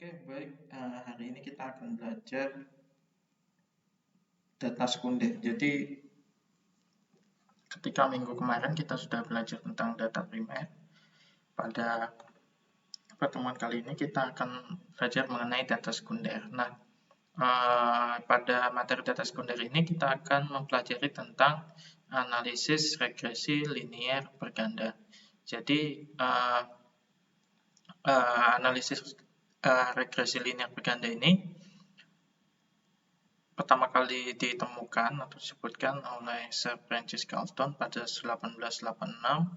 Oke, baik. Hari ini kita akan belajar data sekunder. Jadi, ketika minggu kemarin kita sudah belajar tentang data primer. Pada pertemuan kali ini kita akan belajar mengenai data sekunder. Nah, pada materi data sekunder ini kita akan mempelajari tentang analisis regresi linear berganda. Jadi, analisis regresi linear berganda ini pertama kali ditemukan atau disebutkan oleh Sir Francis Galton pada 1886. Nah,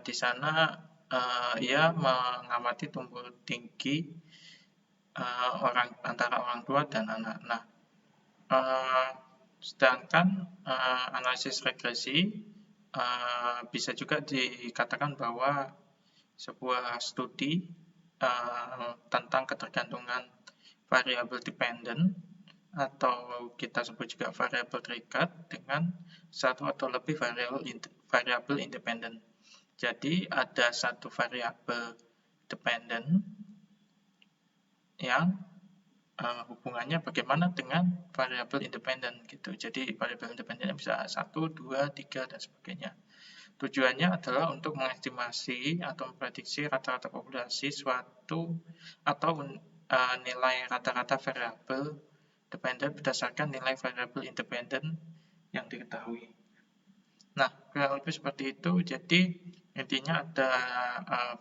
di sana ia mengamati tumbuh tinggi antara orang tua dan anak. Nah, sedangkan analisis regresi bisa juga dikatakan bahwa sebuah studi tentang ketergantungan variabel dependent atau kita sebut juga variabel terikat dengan satu atau lebih variabel independen. Jadi ada satu variabel dependent yang hubungannya bagaimana dengan variabel independen gitu. Jadi variabel independen bisa 1, 2, 3 dan sebagainya. Tujuannya adalah untuk mengestimasi atau memprediksi rata-rata populasi suatu atau nilai rata-rata variabel dependen berdasarkan nilai variabel independen yang diketahui. Nah, kurang lebih seperti itu. Jadi, intinya ada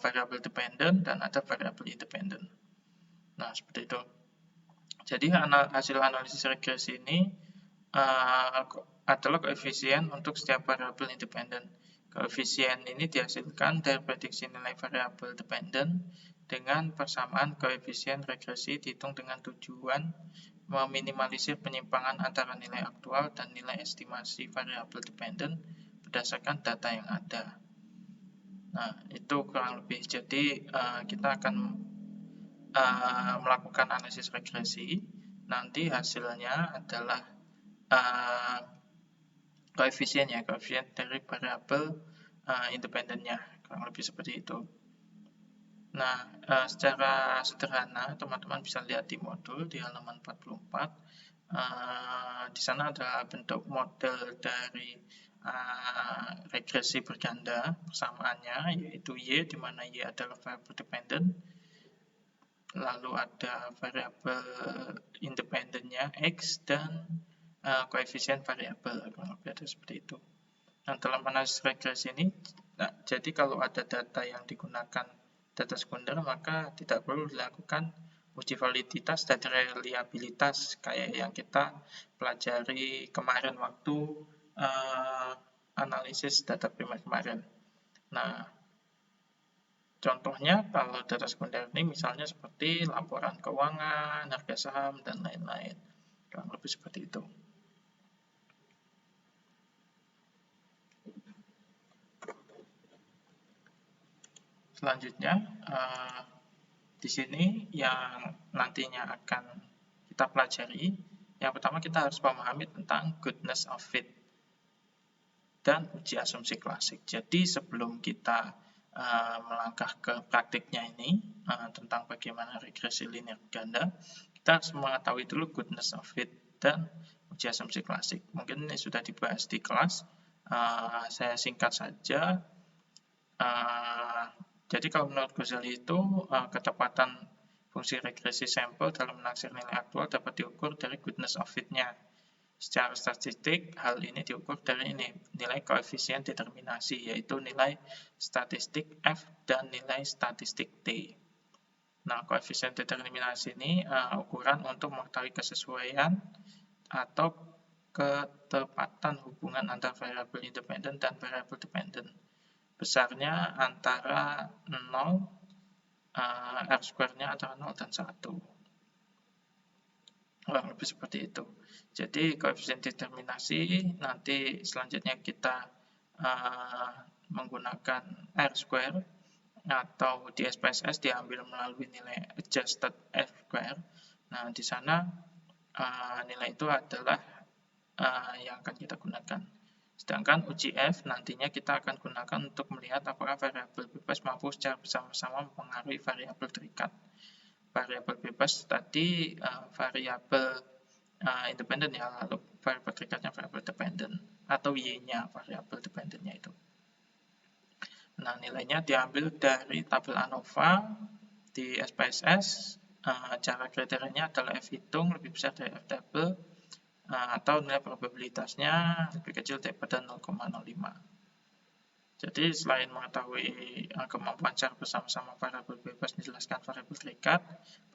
variabel dependen dan ada variabel independen. Nah, seperti itu. Jadi, hasil analisis regresi ini adalah koefisien untuk setiap variabel independen. Koefisien ini dihasilkan dari prediksi nilai variabel dependen dengan persamaan koefisien regresi dihitung dengan tujuan meminimalisir penyimpangan antara nilai aktual dan nilai estimasi variabel dependen berdasarkan data yang ada. Nah, itu kurang lebih. Jadi, kita akan melakukan analisis regresi. Nanti hasilnya adalah koefisien dari variabel independennya, kurang lebih seperti itu. Nah, secara sederhana teman-teman bisa lihat di modul di halaman 44. Di sana ada bentuk model dari regresi berganda persamaannya, yaitu Y, di mana Y adalah variabel dependent. Lalu ada variabel independennya X dan koefisien variabel, kurang lebih ada seperti itu. Nah, dalam analisis regresi ini, jadi kalau ada data yang digunakan data sekunder, maka tidak perlu dilakukan uji validitas dan reliabilitas kayak yang kita pelajari kemarin waktu analisis data primer kemarin. Nah, contohnya kalau data sekunder ini misalnya seperti laporan keuangan, harga saham, dan lain-lain. Kurang lebih seperti itu. Selanjutnya, di sini yang nantinya akan kita pelajari, yang pertama kita harus memahami tentang goodness of fit dan uji asumsi klasik. Jadi sebelum kita melangkah ke praktiknya ini, tentang bagaimana regresi linear ganda, kita harus mengetahui dulu goodness of fit dan uji asumsi klasik. Mungkin ini sudah dibahas di kelas, saya singkat saja. Jadi kalau menurut Ghazali itu, ketepatan fungsi regresi sampel dalam menaksir nilai aktual dapat diukur dari goodness of fit-nya. Secara statistik, hal ini diukur dari nilai koefisien determinasi, yaitu nilai statistik F dan nilai statistik T. Nah, koefisien determinasi ini ukuran untuk mengetahui kesesuaian atau ketepatan hubungan antara variabel independen dan variabel dependen. Besarnya antara 0, R square-nya antara 0 dan 1. Lebih seperti itu. Jadi koefisien determinasi nanti selanjutnya kita menggunakan R square atau di SPSS diambil melalui nilai adjusted F square. Nah, di sana nilai itu adalah yang akan kita gunakan. Sedangkan uji F nantinya kita akan gunakan untuk melihat apakah variabel bebas mampu secara bersama-sama mempengaruhi variabel terikat. variabel bebas tadi variabel independen ya, lalu variabel terikatnya variabel dependen atau y-nya variabel dependennya itu. Nah, nilainya diambil dari tabel ANOVA di SPSS. Cara kriterianya adalah F hitung lebih besar dari F tabel atau nilai probabilitasnya lebih kecil daripada 0,05. Jadi selain mengetahui kemampuan cara bersama-sama variabel bebas menjelaskan variabel terikat,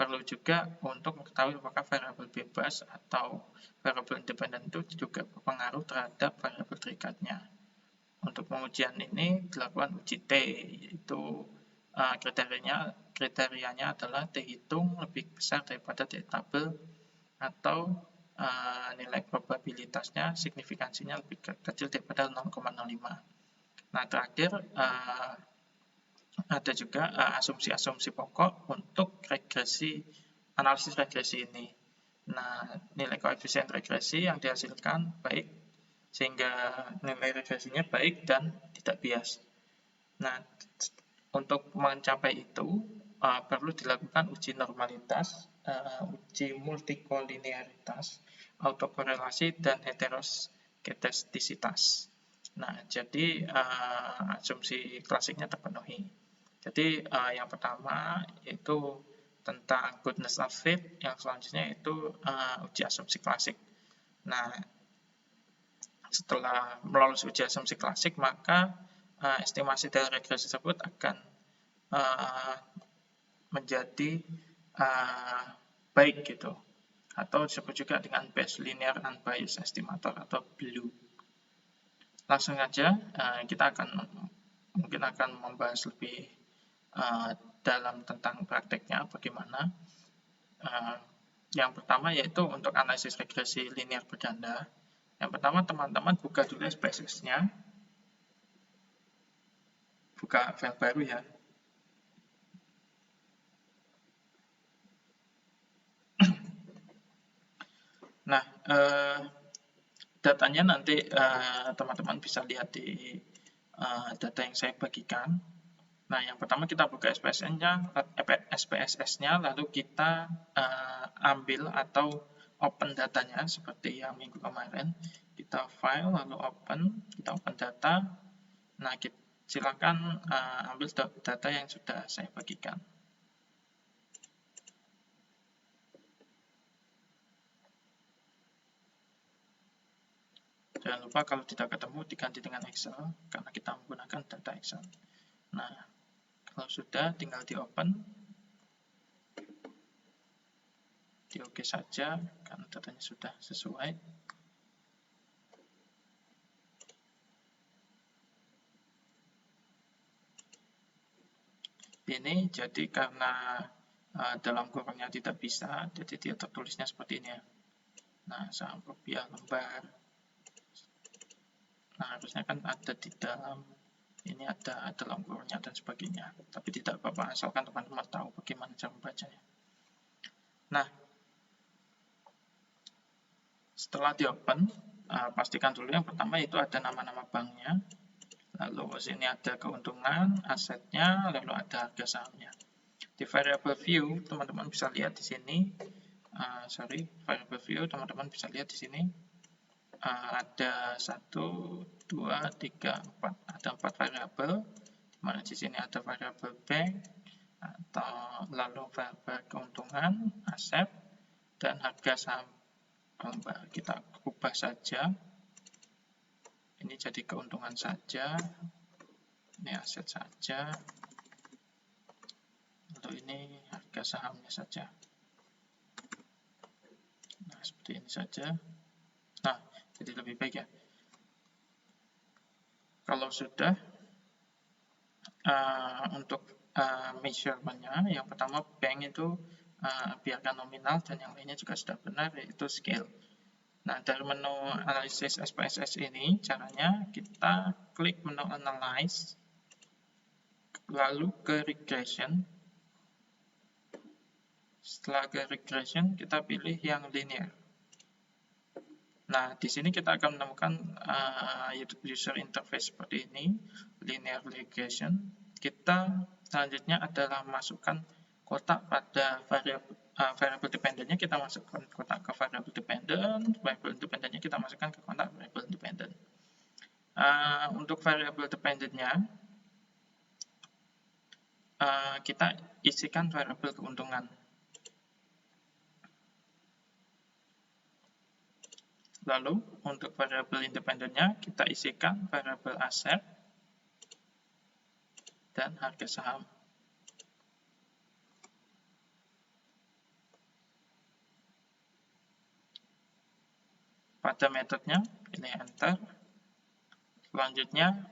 perlu juga untuk mengetahui apakah variabel bebas atau variabel independen itu juga berpengaruh terhadap variabel terikatnya. Untuk pengujian ini dilakukan uji T, yaitu kriterianya adalah T hitung lebih besar daripada T tabel atau nilai probabilitasnya, signifikansinya lebih kecil daripada 0,05. Nah, terakhir ada juga asumsi-asumsi pokok untuk analisis regresi ini. Nah, nilai koefisien regresi yang dihasilkan baik, sehingga nilai regresinya baik dan tidak bias. Nah, untuk mencapai itu, perlu dilakukan uji normalitas, uji multikolinearitas, autokorelasi, dan heteroskedastisitas. Nah, jadi asumsi klasiknya terpenuhi. Jadi yang pertama yaitu tentang goodness of fit, yang selanjutnya itu uji asumsi klasik. Nah, setelah melalui uji asumsi klasik, maka estimasi dari regresi tersebut akan menjadi baik gitu, atau disebut juga dengan Bayes linear unbiased estimator atau BLUE. Langsung saja kita mungkin akan membahas lebih dalam tentang prakteknya bagaimana. Yang pertama yaitu untuk analisis regresi linear berganda. Yang pertama teman-teman buka dulu SPSS-nya, buka file baru ya. Nah, datanya nanti teman-teman bisa lihat di data yang saya bagikan. Nah, yang pertama kita buka SPSS-nya, lalu kita ambil atau open datanya seperti yang minggu kemarin. Kita file, lalu kita open data. Nah, silakan ambil data yang sudah saya bagikan. Jangan lupa kalau tidak ketemu diganti dengan Excel, karena kita menggunakan data Excel. Nah, kalau sudah tinggal di open, di oke saja, karena datanya sudah sesuai. Ini jadi karena dalam kurungnya tidak bisa, jadi dia tertulisnya seperti ini ya. Nah, saham rupiah lembar. Nah, harusnya kan ada di dalam, ini ada dalam kurungnya dan sebagainya. Tapi tidak apa-apa, asalkan teman-teman tahu bagaimana cara membacanya. Nah, setelah di open, pastikan dulu yang pertama itu ada nama-nama banknya. Lalu sini ada keuntungan, asetnya, lalu ada harga sahamnya. Di variable view, teman-teman bisa lihat di sini. Variable view, teman-teman bisa lihat di sini. Ada 1, 2, 3, 4. Ada 4 variabel. Dimana di sini ada variabel bank, atau lalu variabel keuntungan, aset, dan harga saham. Kita ubah saja. Ini jadi keuntungan saja. Ini aset saja. Lalu ini harga sahamnya saja. Nah, seperti ini saja. Nah, jadi lebih baik ya. Kalau sudah, untuk measurement-nya, yang pertama bank itu biarkan nominal, dan yang lainnya juga sudah benar, yaitu scale. Nah, dari menu analisis SPSS ini, caranya kita klik menu Analyze, lalu ke Regression. Setelah ke Regression, kita pilih yang linear. Nah, di sini kita akan menemukan user interface seperti ini, linear regression. Kita selanjutnya adalah masukkan kotak pada variable dependennya kita masukkan kotak ke variable independennya kita masukkan ke kotak variable independent. Untuk variable dependennya kita isikan variable keuntungan. Lalu untuk variable independennya kita isikan variable aset dan harga saham. Pada metodenya ini enter. Selanjutnya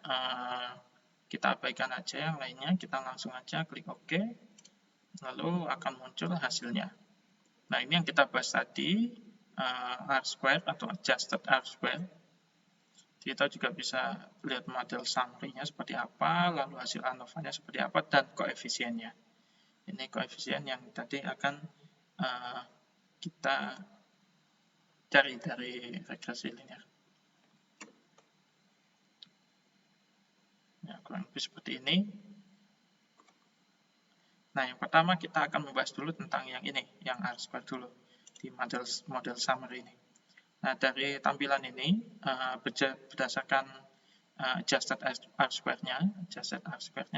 kita abaikan aja yang lainnya, kita langsung aja klik OK, lalu akan muncul hasilnya. Nah, ini yang kita bahas tadi, R-square atau adjusted R-square. Kita juga bisa lihat model summary-nya seperti apa, lalu hasil ANOVA-nya seperti apa, dan koefisiennya. Ini koefisien yang tadi akan kita cari dari regresi linear. Ya, kurang lebih seperti ini. Nah, yang pertama kita akan membahas dulu tentang yang ini, yang R-square dulu, di model summary ini. Nah, dari tampilan ini, berdasarkan adjusted R-square-nya,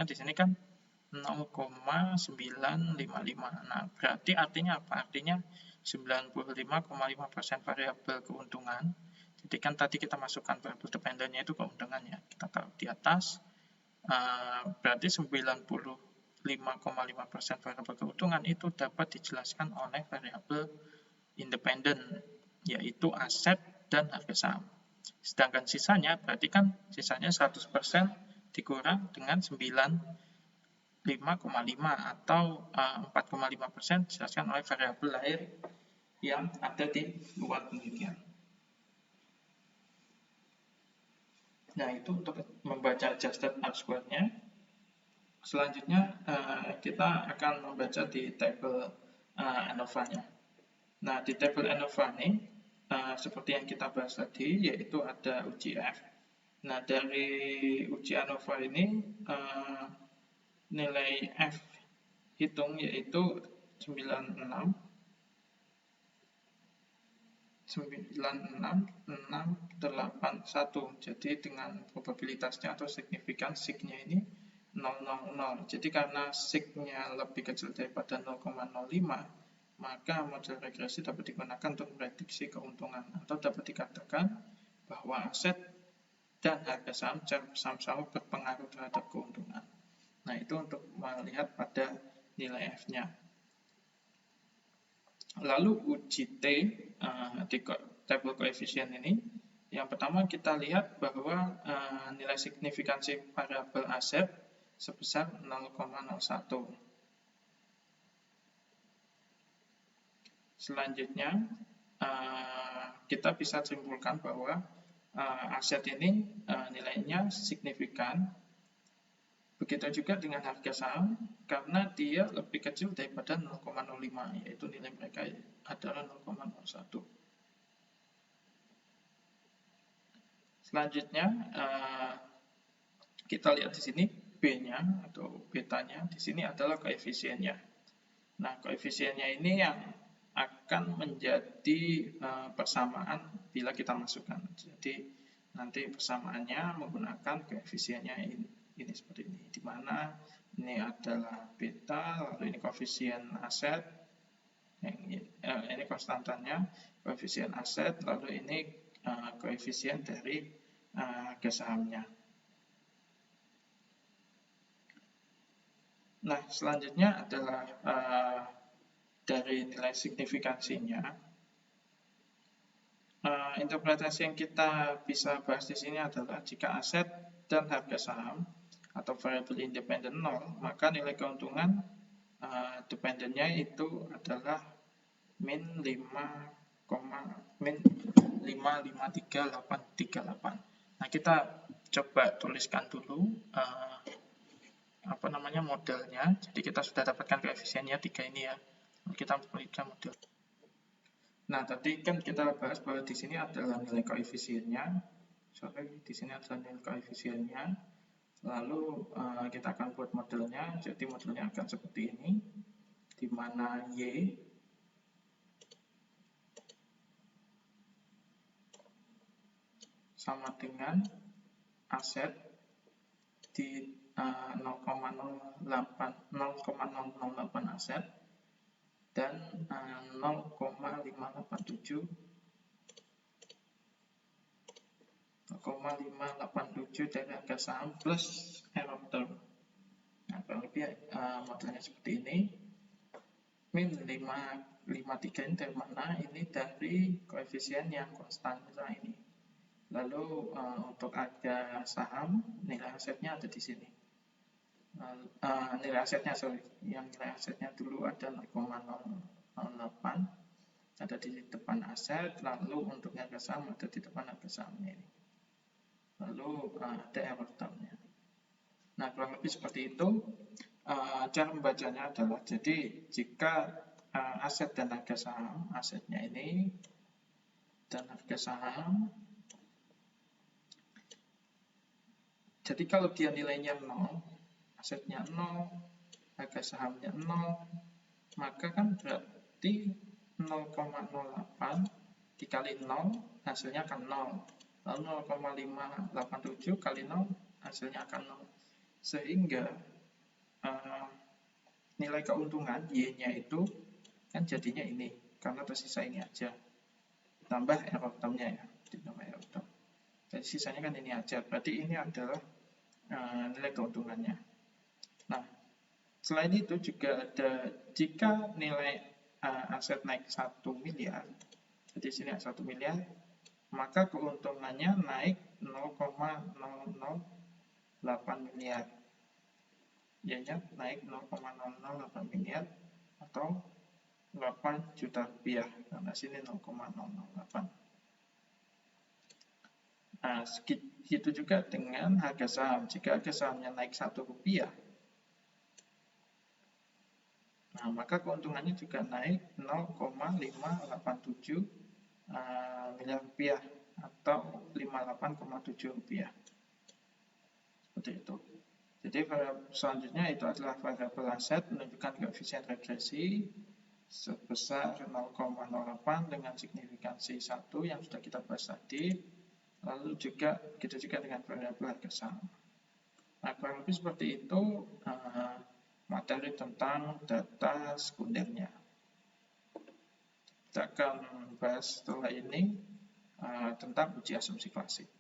di sini kan 0,955. Nah, berarti artinya apa? Artinya 95,5% variabel keuntungan. Jadi kan tadi kita masukkan variabel dependennya itu keuntungannya. Kita taruh di atas, berarti 95,5% variabel keuntungan itu dapat dijelaskan oleh variabel independen, yaitu aset dan harga saham. Sedangkan sisanya, berarti kan sisanya 100% dikurang dengan 95,5 atau 4,5% dijelaskan oleh variabel lain yang ada di luar penelitian. Nah, itu untuk membaca adjusted R-square-nya. Selanjutnya, kita akan membaca di tabel ANOVA-nya. Nah, di tabel ANOVA ini, seperti yang kita bahas tadi, yaitu ada uji F. Nah, dari uji ANOVA ini, nilai F hitung yaitu 96681. Jadi dengan probabilitasnya atau signifikan sig-nya ini 0,00. Jadi karena sig-nya lebih kecil daripada 0,05, maka model regresi dapat digunakan untuk memprediksi keuntungan, atau dapat dikatakan bahwa aset dan harga saham bersama-sama berpengaruh terhadap keuntungan. Nah, itu untuk melihat pada nilai F-nya. Lalu uji T di tabel koefisien ini, yang pertama kita lihat bahwa nilai signifikansi variabel aset sebesar 0,01. Selanjutnya, kita bisa simpulkan bahwa aset ini nilainya signifikan. Begitu juga dengan harga saham, karena dia lebih kecil daripada 0,05, yaitu nilai mereka adalah 0,01. Selanjutnya, kita lihat di sini B-nya atau betanya, di sini adalah koefisiennya. Nah, koefisiennya ini yang akan menjadi persamaan bila kita masukkan. Jadi, nanti persamaannya menggunakan koefisiennya ini seperti ini, di mana ini adalah beta, lalu ini koefisien aset, ini konstantannya, koefisien aset, lalu ini koefisien dari harga sahamnya. Nah, selanjutnya adalah dari nilai signifikansinya. Interpretasi yang kita bisa bahas di sini adalah jika aset dan harga saham atau variabel independen 0, maka nilai keuntungan dependennya itu adalah min 5,53838. Nah, kita coba tuliskan dulu modelnya. Jadi kita sudah dapatkan koefisiennya 3 ini ya. Kita berikan model. Nah, tadi kan kita bahas bahwa di sini adalah nilai koefisiennya. Di sini adalah nilai koefisiennya. Lalu kita akan buat modelnya, jadi modelnya akan seperti ini. mana Y sama dengan aset di 0,008 aset dan 0,587 dari harga saham plus error term. Nah, kurang lebih modelnya seperti ini. Min 53 ini dari mana? Ini dari koefisien yang konstan, misalnya ini. Lalu untuk harga saham, nilai asetnya ada di sini. Nilai asetnya, yang nilai asetnya dulu ada 0,008, ada di depan aset, lalu untuk harga saham ada di depan harga sahamnya ini. Lalu ada error term-nya. Nah, kurang lebih seperti itu. Cara membacanya adalah, jadi jika aset dan harga saham, asetnya ini dan harga saham, jadi kalau dia nilainya 0, asetnya 0, harga sahamnya 0, maka kan berarti 0,08 dikali 0 hasilnya akan 0. Lalu 0,587 kali 0 hasilnya akan 0. Sehingga nilai keuntungan Y-nya itu kan jadinya ini, karena tersisa ini aja. Tambah error term-nya ya, ditambah error term. Jadi sisanya kan ini aja, berarti ini adalah nilai keuntungannya. Nah, selain itu juga ada, jika nilai aset naik 1 miliar, jadi sini 1 miliar, maka keuntungannya naik 0,008 miliar. Y-nya naik 0,008 miliar atau 8 juta rupiah, karena sini 0,008. Nah, begitu juga dengan harga saham. Jika harga sahamnya naik 1 rupiah, nah, maka keuntungannya juga naik 0,587 miliar rupiah atau 58,7 rupiah. Seperti itu. Jadi selanjutnya itu adalah variabel aset menunjukkan koefisien regresi sebesar 0,08 dengan signifikansi 1 yang sudah kita bahas tadi. Lalu juga begitu juga dengan variabel harga saham. Nah, kurang lebih seperti itu materi tentang data sekundernya. Kita akan bahas setelah ini tentang uji asumsi klasik.